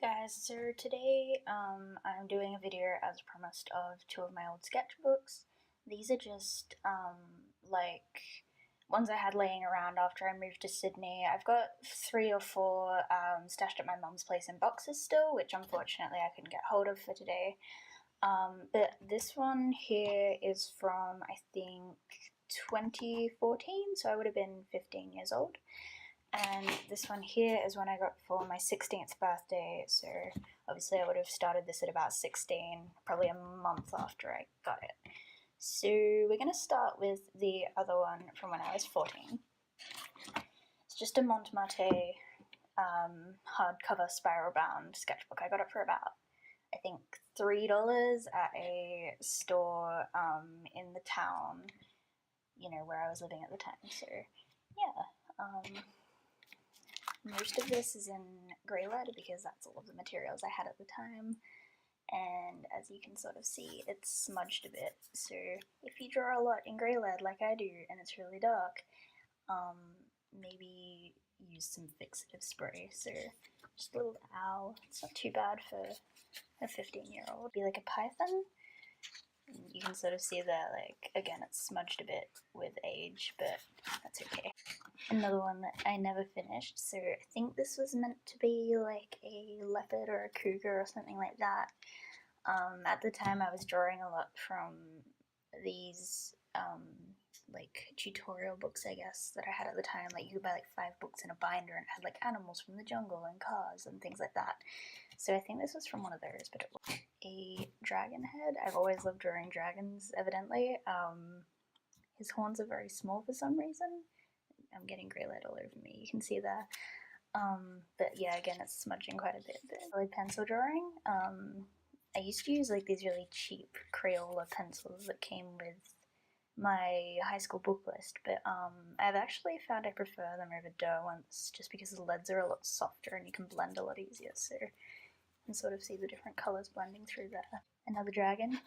Guys, so today I'm doing a video as promised of two of my old sketchbooks. These are just like ones I had laying around after I moved to Sydney. I've got 3 or 4 stashed at my mum's place in boxes still, which unfortunately I couldn't get hold of for today. But this one here is from, I think, 2014, so I would have been 15 years old. And this one here is one I got for my 16th birthday, so obviously I would have started this at about 16, probably a month after I got it. So we're going to start with the other one from when I was 14. It's just a Montmartre hardcover spiral bound sketchbook. I got it for about, I think, $3 at a store in the town, where I was living at the time. So yeah. Most of this is in grey lead because that's all of the materials I had at the time, and as you can sort of see, it's smudged a bit. So if you draw a lot in grey lead like I do and it's really dark, maybe use some fixative spray. So just a little owl. It's not too bad for a 15-year-old. Be like a python. You can sort of see that, like, again, it's smudged a bit with age, but that's okay. Another one that I never finished, so I think this was meant to be like a leopard or a cougar or something like that. At the time I was drawing a lot from these like tutorial books, I guess, that I had at the time. Like, you could buy like 5 books in a binder and it had like animals from the jungle and cars and things like that. So I think this was from one of those, but it was a dragon head. I've always loved drawing dragons, evidently. His horns are very small for some reason. I'm getting grey lead all over me, you can see that. But yeah, again, it's smudging quite a bit. But really pencil drawing. I used to use like these really cheap Crayola pencils that came with my high school book list, but I've actually found I prefer them over Derwents just because the leads are a lot softer and you can blend a lot easier, so you can sort of see the different colours blending through there. Another dragon.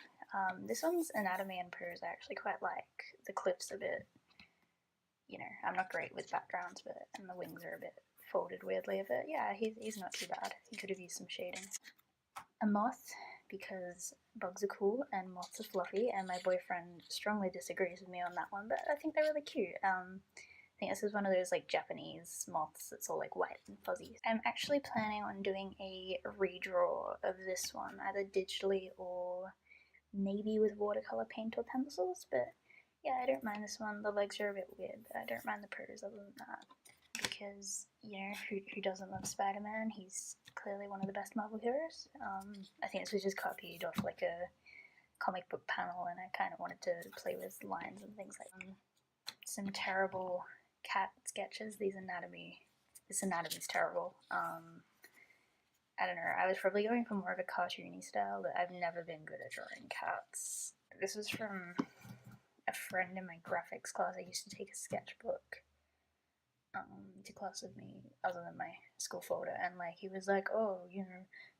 This one's anatomy and pose I actually quite like. The cliff's a bit, I'm not great with backgrounds, and the wings are a bit folded weirdly, but yeah, he's not too bad. He could have used some shading. A moth, because bugs are cool and moths are fluffy, and my boyfriend strongly disagrees with me on that one, but I think they're really cute. I think this is one of those like Japanese moths that's all like white and fuzzy. I'm actually planning on doing a redraw of this one, either digitally or maybe with watercolor paint or pencils, but yeah, I don't mind this one. The legs are a bit weird, but I don't mind the pose other than that. Because, who doesn't love Spider-Man? He's clearly one of the best Marvel heroes. I think this was just copied off like a comic book panel, and I kind of wanted to play with lines and things like that. Some terrible cat sketches. This anatomy's terrible. I don't know, I was probably going for more of a cartoony style, but I've never been good at drawing cats. This was from a friend in my graphics class. I used to take a sketchbook to class with me other than my school folder, and like he was like, oh,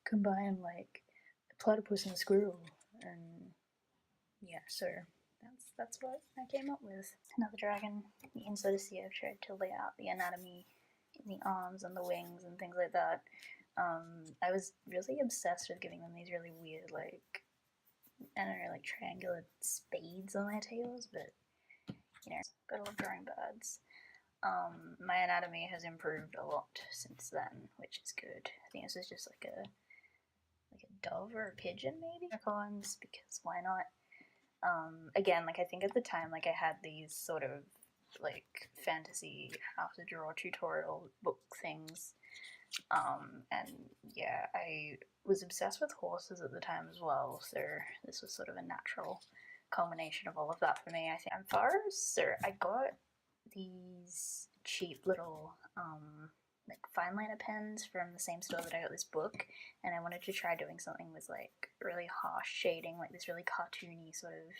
combine like a platypus and a squirrel, and yeah, so that's what I came up with. Another dragon. You can sort of see I've tried to lay out the anatomy in the arms and the wings and things like that. I was really obsessed with giving them these really weird, like, I don't know, like triangular spades on their tails, but gotta love drawing birds. My anatomy has improved a lot since then, which is good. I think this is just like a dove or a pigeon, maybe? Unicorns, because why not? Again, like, I think at the time, like, I had these sort of like fantasy how to draw tutorial book things, and yeah, I was obsessed with horses at the time as well, so this was sort of a natural culmination of all of that for me. I think. And first, so I got these cheap little like fine liner pens from the same store that I got this book, and I wanted to try doing something with like really harsh shading, like this really cartoony sort of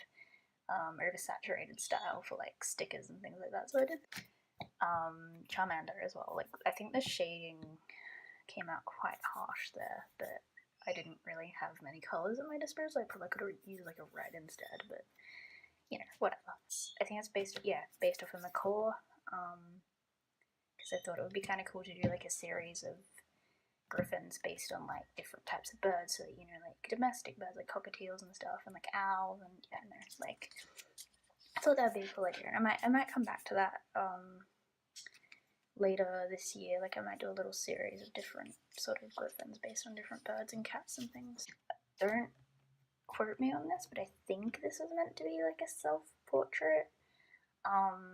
oversaturated style for like stickers and things like that. So I did Charmander as well. Like, I think the shading came out quite harsh there, but I didn't really have many colors at my disposal. I probably could have used like a red instead, but whatever. I think it's based off of McCaw, because I thought it would be kind of cool to do like a series of griffins based on like different types of birds, so you know, like domestic birds like cockatiels and stuff, and like owls, and yeah, and there's like, I thought that'd be a cool idea, and I might come back to that later this year. Like I might do a little series of different sort of griffins based on different birds and cats and things. Don't quote me on this, but I think this is meant to be like a self-portrait.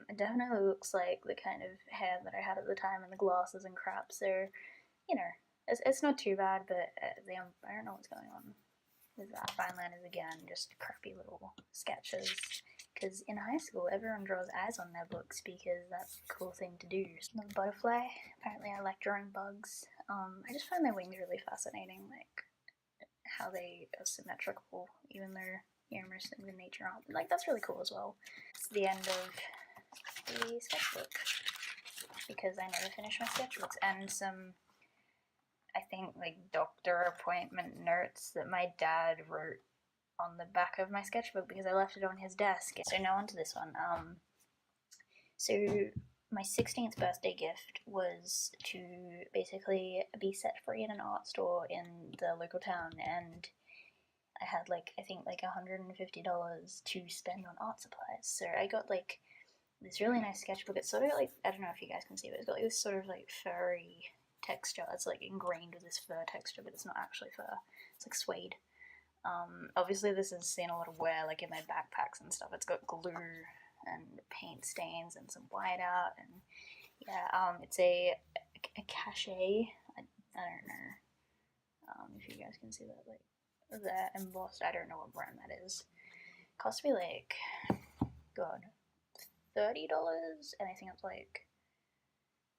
It definitely looks like the kind of hair that I had at the time and the glasses and crap, so, you know, it's not too bad, but I don't know what's going on with that. Vinelanders again, just crappy little sketches, because in high school everyone draws eyes on their books because that's a cool thing to do. Another butterfly, apparently I like drawing bugs. I just find their wings really fascinating, like how they are symmetrical, even though, you know, most things in nature aren't. Like, that's really cool as well. It's the end of the sketchbook, because I never finished my sketchbooks, and some, I think, like, doctor appointment notes that my dad wrote on the back of my sketchbook because I left it on his desk. So now onto this one. So my 16th birthday gift was to basically be set free in an art store in the local town, and I had like, I think like $150 to spend on art supplies. So I got like this really nice sketchbook. It's sort of like, I don't know if you guys can see, but it's got like this sort of like furry texture. It's like ingrained with this fur texture, but it's not actually fur. It's like suede. Obviously this has seen a lot of wear, like in my backpacks and stuff. It's got glue and paint stains and some whiteout, and yeah, it's a cachet. I don't know if you guys can see that, like that embossed. I don't know what brand that is. It cost me like, God, $30, and I think it's like,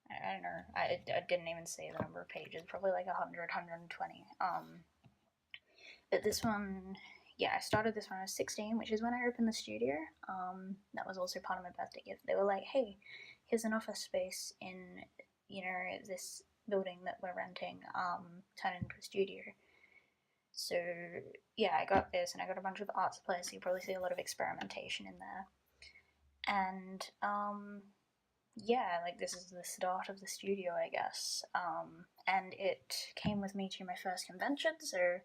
I don't know. I didn't even say the number of pages. Probably like 100, 120. But this one, yeah, I started this when I was 16, which is when I opened the studio. That was also part of my birthday gift. They were like, hey, here's an office space in, you know, this building that we're renting, turn it into a studio. So, yeah, I got this, and I got a bunch of art supplies, so you probably see a lot of experimentation in there. And, yeah, like, this is the start of the studio, I guess. And it came with me to my first convention, so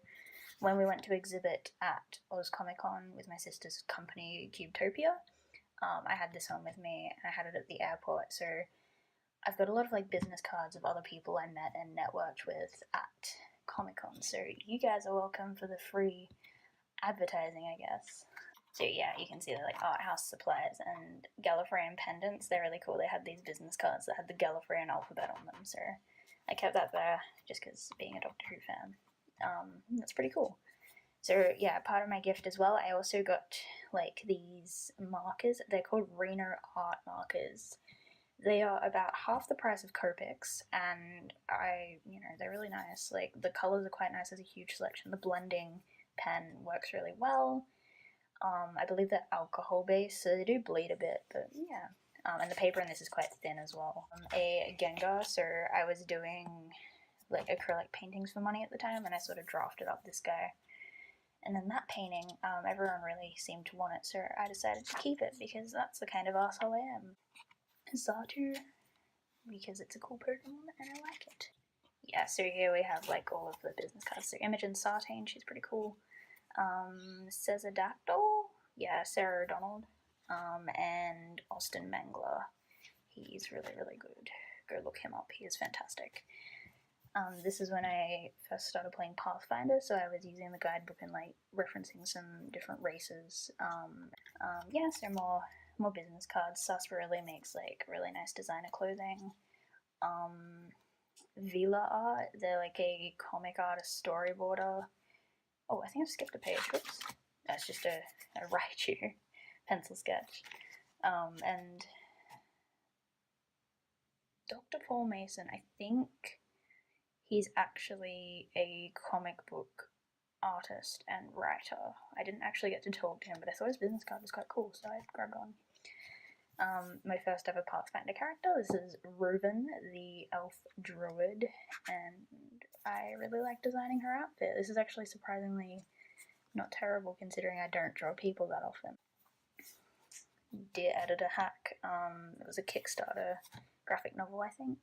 when we went to exhibit at Oz Comic Con with my sister's company, Cubetopia, I had this home with me, and I had it at the airport, so I've got a lot of like business cards of other people I met and networked with at Comic Con, so you guys are welcome for the free advertising, I guess. So yeah, you can see the like art house supplies and Gallifreyan pendants. They're really cool. They had these business cards that had the Gallifreyan alphabet on them, so I kept that there just because being a Doctor Who fan. That's pretty cool. So yeah, part of my gift as well, I also got like these markers. They're called Reno art markers. They are about half the price of Copics, and they're really nice. Like, the colors are quite nice. There's a huge selection. The blending pen works really well. I believe they're alcohol based, so they do bleed a bit, but yeah. And the paper in this is quite thin as well. A Gengar, so I was doing like acrylic paintings for money at the time, and I sort of drafted up this guy. And then that painting, everyone really seemed to want it, so I decided to keep it because that's the kind of asshole I am. Zatu, because it's a cool Pokemon and I like it. Yeah, so here we have like all of the business cards. So Imogen Sartain, she's pretty cool. Cesardactyl, yeah, Sarah O'Donnell. And Austin Mangler. He's really, really good. Go look him up, he is fantastic. This is when I first started playing Pathfinder, so I was using the guidebook and like referencing some different races. Yeah, so more business cards. Sarsaparilla makes like really nice designer clothing. Vila Art, they're like a comic artist storyboarder. Oh, I think I've skipped a page. Whoops. That's just a Raichu pencil sketch. And Dr. Paul Mason, I think he's actually a comic book artist and writer. I didn't actually get to talk to him, but I thought his business card was quite cool, so I grabbed one. My first ever Pathfinder character, this is Reuven, the elf druid, and I really like designing her outfit. This is actually surprisingly not terrible considering I don't draw people that often. Dear Editor Hack, it was a Kickstarter graphic novel, I think.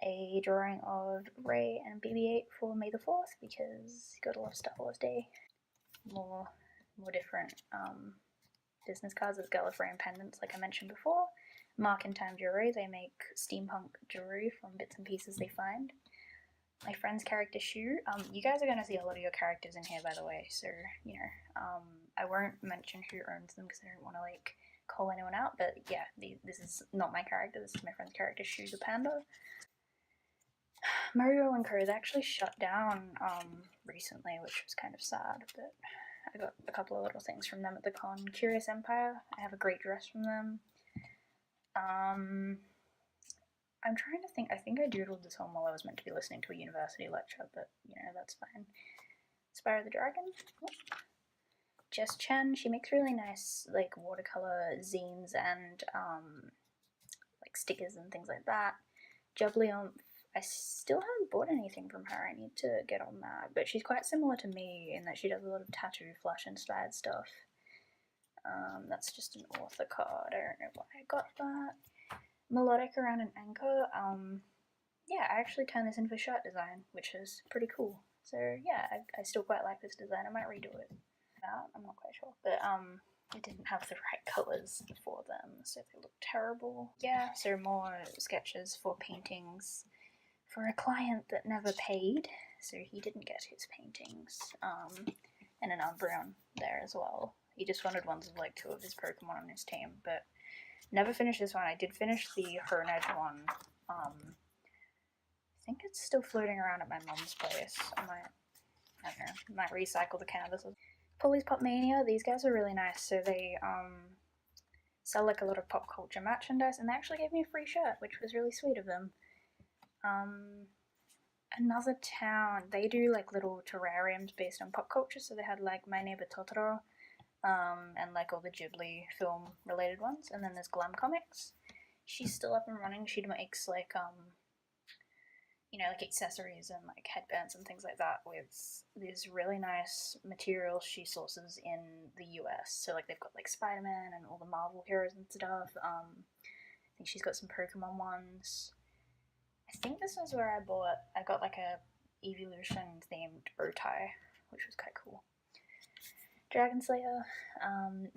a drawing of Rey and BB-8 for May the 4th because got a lot of Star Wars Day. More different business cards with Gallifreyan pendants, like I mentioned before. Mark and Time Jewelry, they make steampunk jewelry from bits and pieces they find. My friend's character Shu, you guys are going to see a lot of your characters in here, by the way, so, you know, I won't mention who owns them because I don't want to, like, call anyone out, but yeah, this is not my character, this is my friend's character Shu the Panda. Mario and Co. They actually shut down recently, which was kind of sad, but I got a couple of little things from them at the con. Curious Empire, I have a great dress from them. I'm trying to think, I think I doodled this one while I was meant to be listening to a university lecture, but, you know, that's fine. Spyro the Dragon. Jess Chen, she makes really nice, like, watercolor zines and, like, stickers and things like that. Jubliumph, I still haven't bought anything from her, I need to get on that, but she's quite similar to me in that she does a lot of tattoo flash inspired stuff. That's just an author card, I don't know why I got that. Melodic around an anchor, yeah, I actually turned this into a shirt design, which is pretty cool. So yeah, I still quite like this design, I might redo it. I'm not quite sure, but I didn't have the right colours for them, so they look terrible. Yeah, so more sketches for paintings for a client that never paid, so he didn't get his paintings, and an Umbreon there as well. He just wanted ones of like 2 of his Pokemon on his team, but never finished this one. I did finish the Herned one. I think it's still floating around at my mum's place. I don't know, might recycle the canvases. Polly's Pop Mania, these guys are really nice, so they sell like a lot of pop culture merchandise, and they actually gave me a free shirt, which was really sweet of them. Another Town, they do like little terrariums based on pop culture, so they had like My Neighbor Totoro, and like all the Ghibli film related ones, and then there's Glam Comics. She's still up and running. She makes like you know, like accessories and like headbands and things like that with these really nice materials she sources in the US. So like they've got like Spider-Man and all the Marvel heroes and stuff. I think she's got some Pokemon ones. I think this was where I got like a Evolution themed bow tie, which was quite cool. Dragon Slayer,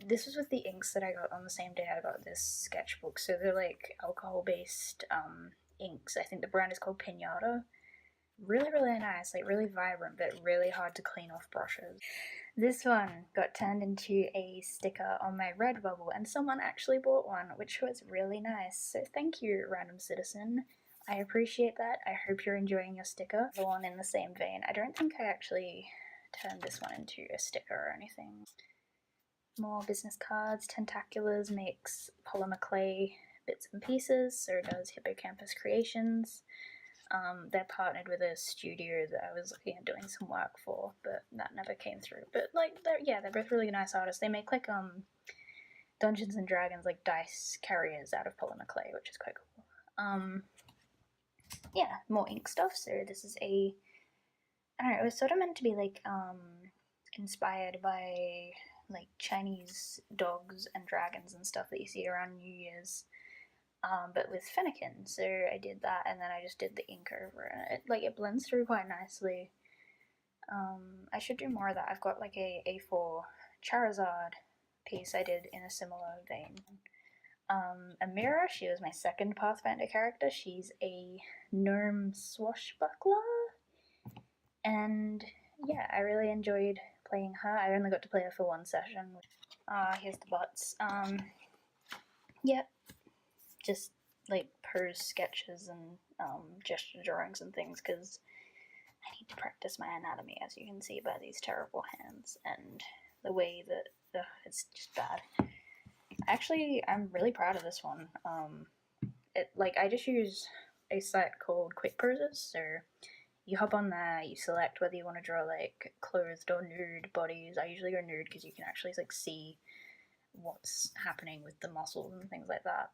this was with the inks that I got on the same day I got this sketchbook, so they're like alcohol based inks. I think the brand is called Pinata. Really, really nice, like really vibrant, but really hard to clean off brushes. This one got turned into a sticker on my Redbubble, and someone actually bought one, which was really nice. So thank you, random citizen. I appreciate that. I hope you're enjoying your sticker. The one in the same vein. I don't think I actually turned this one into a sticker or anything. More business cards. Tentaculars makes polymer clay bits and pieces, so does Hippocampus Creations. They're partnered with a studio that I was looking at doing some work for, but that never came through. But like, they're both really nice artists. They make like Dungeons and Dragons like dice carriers out of polymer clay, which is quite cool. Yeah, more ink stuff. So this is I don't know, it was sort of meant to be like inspired by like Chinese dogs and dragons and stuff that you see around New Year's, but with Fennekin. So I did that, and then I just did the ink over it, and it blends through quite nicely. I should do more of that. I've got like a A4 Charizard piece I did in a similar vein. Amira, she was my second Pathfinder character. She's a gnome swashbuckler, and yeah, I really enjoyed playing her. I only got to play her for one session. Here's the butts. Yeah, just like pose sketches and gesture drawings and things, because I need to practice my anatomy, as you can see by these terrible hands and the way that it's just bad. Actually, I'm really proud of this one. I just use a site called Quick Poses, so you hop on there, you select whether you want to draw like clothed or nude bodies. I usually go nude because you can actually like see what's happening with the muscles and things like that.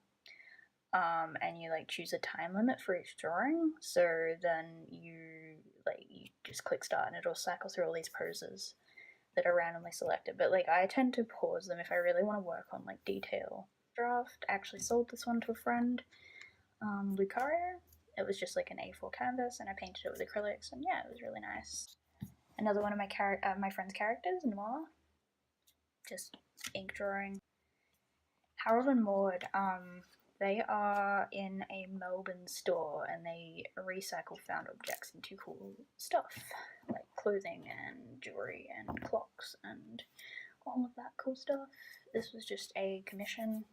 And you like choose a time limit for each drawing, so then you just click start and it'll cycle through all these poses that are randomly selected, but like I tend to pause them if I really want to work on like detail. Draft, actually sold this one to a friend, Lucario. it was just like an A4 canvas, and I painted it with acrylics, and yeah, it was really nice. Another one of my friend's characters, Noir, just ink drawing. Harold and Maude, they are in a Melbourne store, and they recycle found objects into cool stuff, like clothing and jewelry and clocks and all of that cool stuff. This was just a commission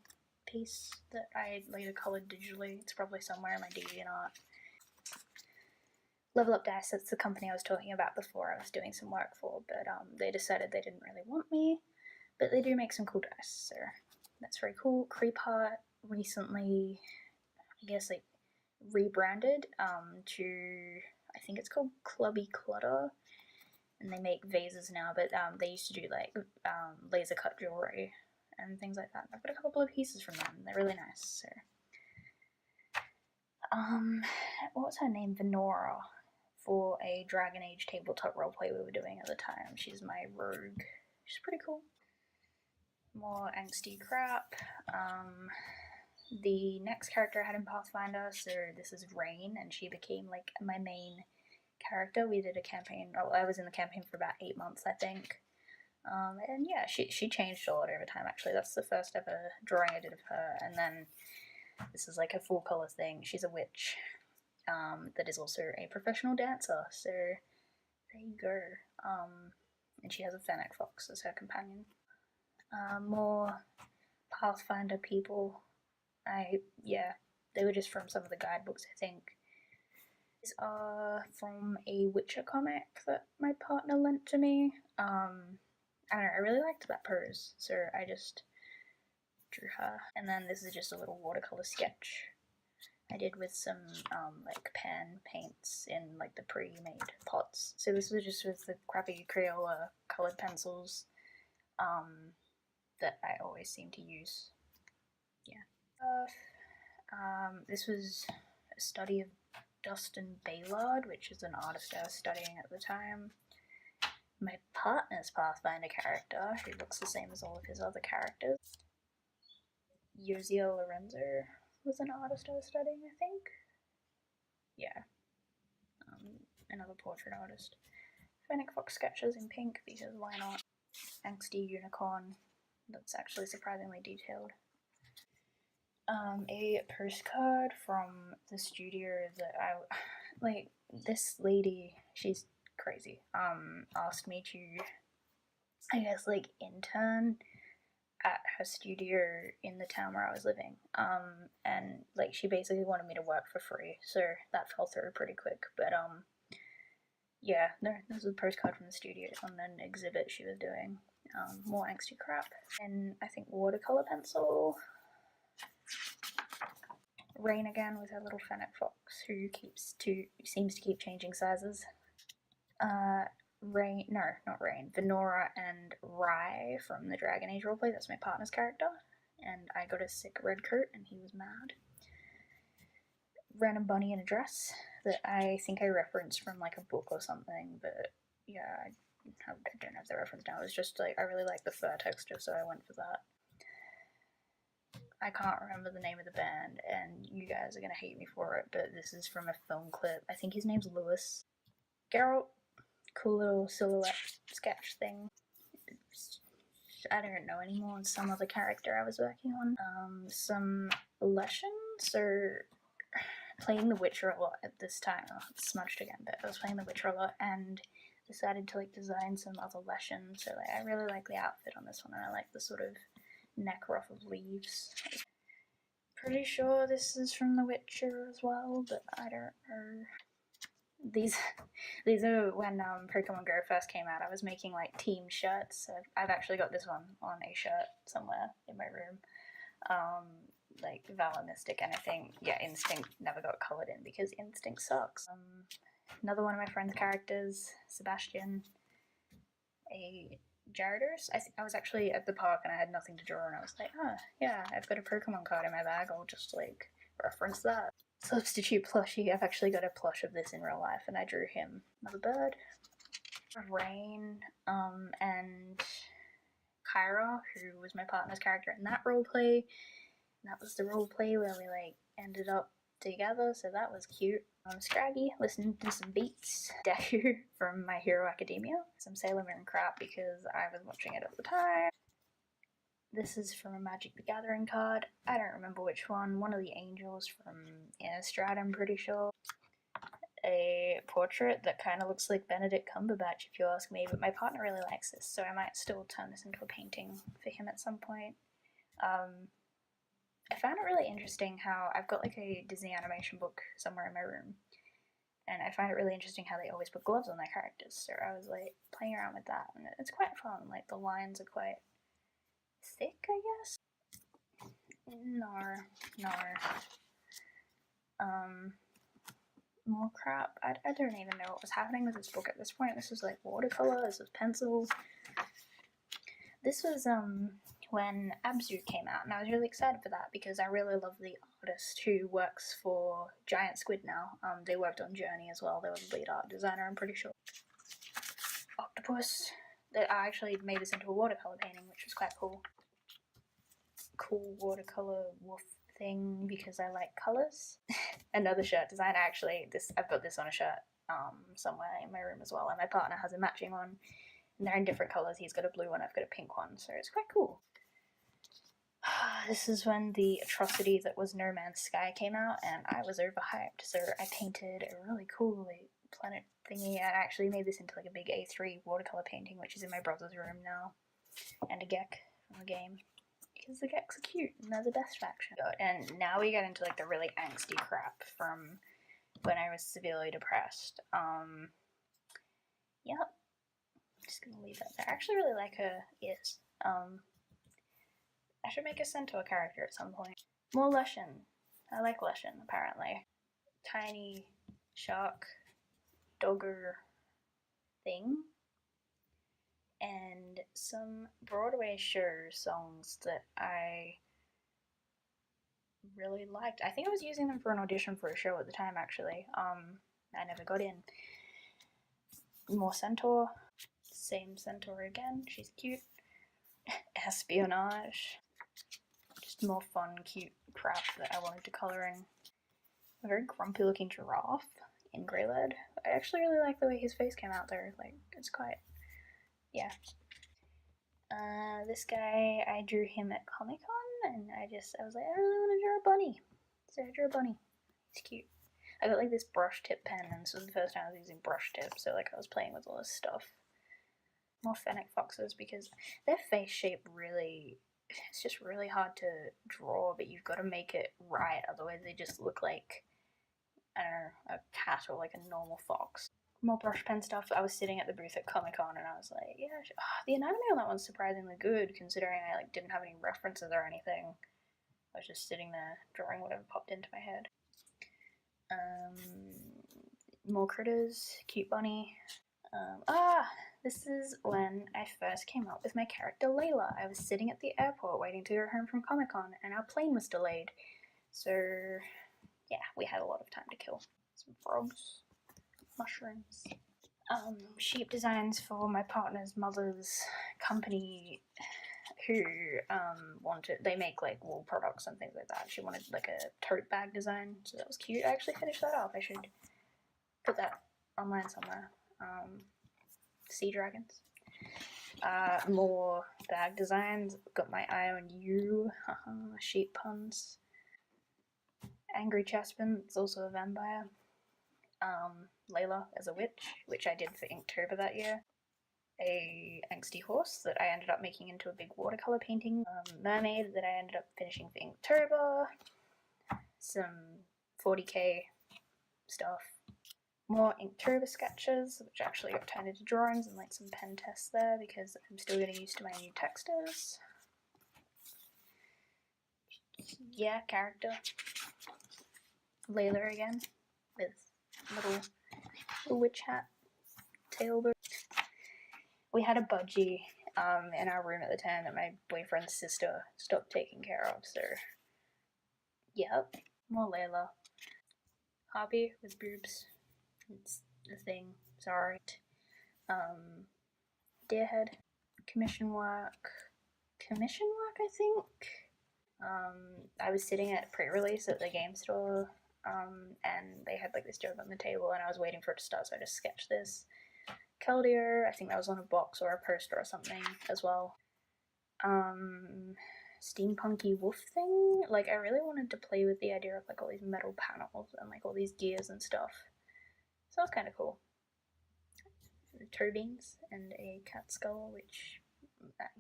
piece that I later coloured digitally. It's probably somewhere in my DeviantArt. Level Up Dice, that's the company I was talking about before I was doing some work for, but they decided they didn't really want me, but they do make some cool dice, so that's very cool. Creep Art recently, I guess, like rebranded to, I think it's called Clubby Clutter, and they make vases now, but they used to do like laser cut jewelry and things like that. I've got a couple of pieces from them. They're really nice. So, what was her name? Venora, for a Dragon Age tabletop roleplay we were doing at the time. She's my rogue. She's pretty cool. More angsty crap. The next character I had in Pathfinder, so this is Rain, and she became like my main character. We did a campaign. Oh, I was in the campaign for about 8 months, I think. And yeah, she changed a lot over time. Actually, that's the first ever drawing I did of her. And then this is like a full color thing. She's a witch that is also a professional dancer. So there you go. And she has a fennec fox as her companion. More Pathfinder people. They were just from some of the guidebooks, I think. These are from a Witcher comic that my partner lent to me. I don't know, I really liked that pose, so I just drew her. And then this is just a little watercolor sketch I did with some like pan paints in like the pre-made pots. So this was just with the crappy Crayola colored pencils that I always seem to use. Yeah. This was a study of Dustin Baylard, which is an artist I was studying at the time. My partner's Pathfinder character, who looks the same as all of his other characters. Yozio Lorenzo was an artist I was studying, I think. Yeah. Another portrait artist. Fennec Fox sketches in pink, because why not? Angsty unicorn. That's actually surprisingly detailed. A postcard from the studio that like, this lady, she's crazy, asked me to, I guess, like, intern at her studio in the town where I was living, and, like, she basically wanted me to work for free, so that fell through pretty quick, but, yeah, this was a postcard from the studio on an exhibit she was doing. More angsty crap, and I think watercolor pencil. Rain again with her little fennec fox, who seems to keep changing sizes. Venora and Rye from the Dragon Age roleplay. That's my partner's character, and I got a sick red coat, and he was mad. Random bunny in a dress that I think I referenced from like a book or something, but yeah, I don't have the reference now. It was just like I really like the fur texture, so I went for that. I can't remember the name of the band, and you guys are gonna hate me for it, but this is from a film clip. I think his name's Lewis. Geralt, cool little silhouette sketch thing. I don't know anymore. It's some other character I was working on. Some lessons, or playing The Witcher a lot at this time. Oh, it's smudged again, but I was playing The Witcher a lot and decided to like design some other lessons. So like, I really like the outfit on this one, and I like the sort of neck ruff of leaves. Pretty sure this is from The Witcher as well, but I don't know. These are when Pokemon Go first came out. I was making like team shirts. So I've actually got this one on a shirt somewhere in my room. Like Valor Mystic, and I think, yeah, Instinct never got coloured in because Instinct sucks. Another one of my friend's characters, Sebastian, a Gyarados. I was actually at the park and I had nothing to draw, and I was like, oh, yeah, I've got a Pokemon card in my bag, I'll just like reference that. Substitute plushie. I've actually got a plush of this in real life, and I drew him. Another bird. Rain, and Kyra, who was my partner's character in that roleplay. That was the roleplay where we like ended up together, so that was cute. Scraggy, listening to some beats. Deku from My Hero Academia. Some Sailor Moon crap because I was watching it at the time. This is from a Magic the Gathering card. I don't remember which one. One of the angels from Innistrad, I'm pretty sure. A portrait that kind of looks like Benedict Cumberbatch, if you ask me, but my partner really likes this, so I might still turn this into a painting for him at some point. I found it really interesting how I've got like a Disney animation book somewhere in my room, and I find it really interesting how they always put gloves on their characters, so I was like playing around with that, and it's quite fun. Like the lines are quite thick, I guess. More crap. I don't even know what was happening with this book at this point. This was like watercolor, this was pencil. This was when Abzu came out, and I was really excited for that because I really love the artist who works for Giant Squid now. They worked on Journey as well. They were the lead art designer, I'm pretty sure. Octopus. I actually made this into a watercolor painting, which was quite cool. Cool watercolor wolf thing because I like colors. Another shirt design. Actually, I've got this on a shirt somewhere in my room as well, and my partner has a matching one. And they're in different colours. He's got a blue one, I've got a pink one, so it's quite cool. This is when the atrocity that was No Man's Sky came out, and I was overhyped, so I painted a really cool like, planet thingy, and I actually made this into like a big A3 watercolour painting, which is in my brother's room now, and a Gek from the game, because the Geks are cute, and they're the best faction. And now we get into like the really angsty crap from when I was severely depressed. Yep. Just gonna leave that there. I actually really like her ears. I should make a centaur character at some point. More Lushan. I like Lushan, apparently. Tiny shark dogger thing. And some Broadway show songs that I really liked. I think I was using them for an audition for a show at the time, actually. I never got in. More centaur. Same centaur again. She's cute. Espionage. Just more fun, cute crap that I wanted to colour in. A very grumpy looking giraffe in grey lead. I actually really like the way his face came out there. Like, it's quite, yeah. This guy, I drew him at Comic Con, and I was like, I really want to draw a bunny. So I drew a bunny. He's cute. I got like this brush tip pen, and this was the first time I was using brush tip, so like I was playing with all this stuff. More fennec foxes because their face shape really, it's just really hard to draw, but you've got to make it right, otherwise they just look like, I don't know, a cat or like a normal fox. More brush pen stuff. I was sitting at the booth at Comic Con and I was like, yeah, the anatomy on that one's surprisingly good considering I like didn't have any references or anything. I was just sitting there drawing whatever popped into my head. More critters, cute bunny. This is when I first came up with my character Layla. I was sitting at the airport waiting to go home from Comic Con and our plane was delayed. So yeah, we had a lot of time to kill. Some frogs, mushrooms. Sheep designs for my partner's mother's company who they make like wool products and things like that. She wanted like a tote bag design, so that was cute. I actually finished that off. I should put that online somewhere. Sea dragons. More bag designs. Got my eye on you. Sheep puns. Angry Chespin. It's also a vampire. Layla as a witch, which I did for Inktober that year. A angsty horse that I ended up making into a big watercolor painting. Mermaid that I ended up finishing for Inktober. Some 40k stuff. More Inktober sketches, which actually got turned into drawings and like some pen tests there because I'm still getting used to my new textures. Yeah, character. Layla again with little witch hat, tailbone. We had a budgie in our room at the time that my boyfriend's sister stopped taking care of, so yep. More Layla. Hobby with boobs. It's the thing. Sorry. Deerhead. Commission work, I think. I was sitting at pre-release at the game store and they had like this jug on the table, and I was waiting for it to start, so I just sketched this. Keldier, I think that was on a box or a poster or something as well. Steampunky wolf thing. Like, I really wanted to play with the idea of like all these metal panels and like all these gears and stuff. So that was kind of cool. Toe beans and a cat skull, which,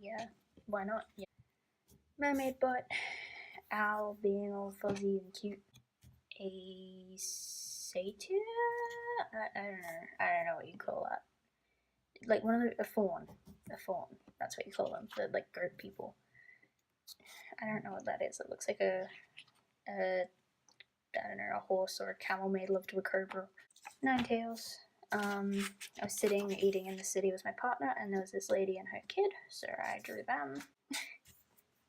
yeah, why not? Yeah. Mermaid butt, owl being all fuzzy and cute. A satyr? I don't know. I don't know what you call that. Like one of a fawn. A fawn. That's what you call them. The like goat people. I don't know what that is. It looks like a I don't know, a horse or a camel made love to a cobra. Nine tails. I was sitting eating in the city with my partner, and there was this lady and her kid, so I drew them.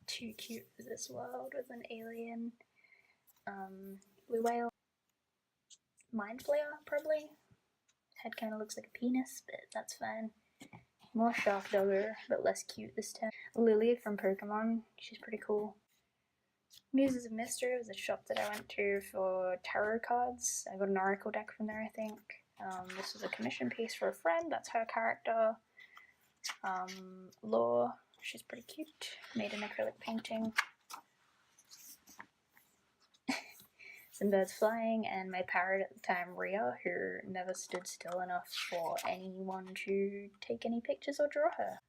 Too cute for this world with an alien. Blue whale. Mind flayer, probably. Head kind of looks like a penis, but that's fine. More shark dogger, but less cute this time. Lily from Pokemon, she's pretty cool. Muses of Mystery was a shop that I went to for tarot cards. I got an oracle deck from there, I think. This was a commission piece for a friend, that's her character. Law, she's pretty cute. Made an acrylic painting. Some birds flying, and my parrot at the time, Rhea, who never stood still enough for anyone to take any pictures or draw her.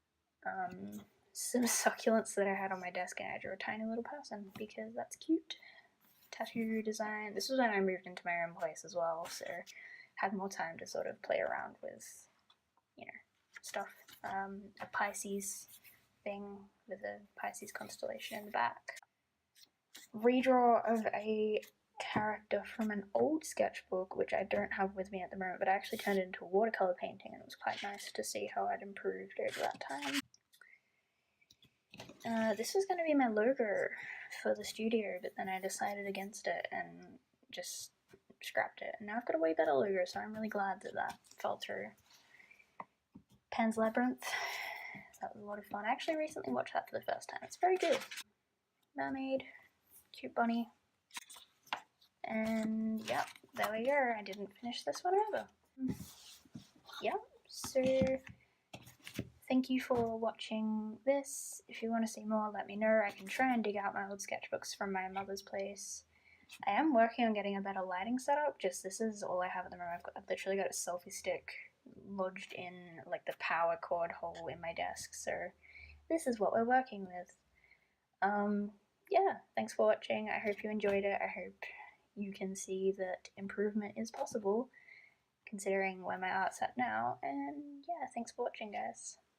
Some succulents that I had on my desk, and I drew a tiny little person because that's cute. Tattoo design. This was when I moved into my own place as well, so had more time to sort of play around with, you know, stuff. A Pisces thing with a Pisces constellation in the back. Redraw of a character from an old sketchbook, which I don't have with me at the moment, but I actually turned it into a watercolor painting, and it was quite nice to see how I'd improved over that time. This was going to be my logo for the studio, but then I decided against it and just scrapped it. And now I've got a way better logo, so I'm really glad that that fell through. Pan's Labyrinth. That was a lot of fun. I actually recently watched that for the first time. It's very good. Mermaid. Cute bunny. And yeah, there we go. I didn't finish this one either. Yeah, so thank you for watching this. If you want to see more, let me know. I can try and dig out my old sketchbooks from my mother's place. I am working on getting a better lighting setup, just this is all I have at the moment. I've literally got a selfie stick lodged in like the power cord hole in my desk, so this is what we're working with. Yeah, thanks for watching. I hope you enjoyed it. I hope you can see that improvement is possible considering where my art's at now, and yeah, thanks for watching, guys.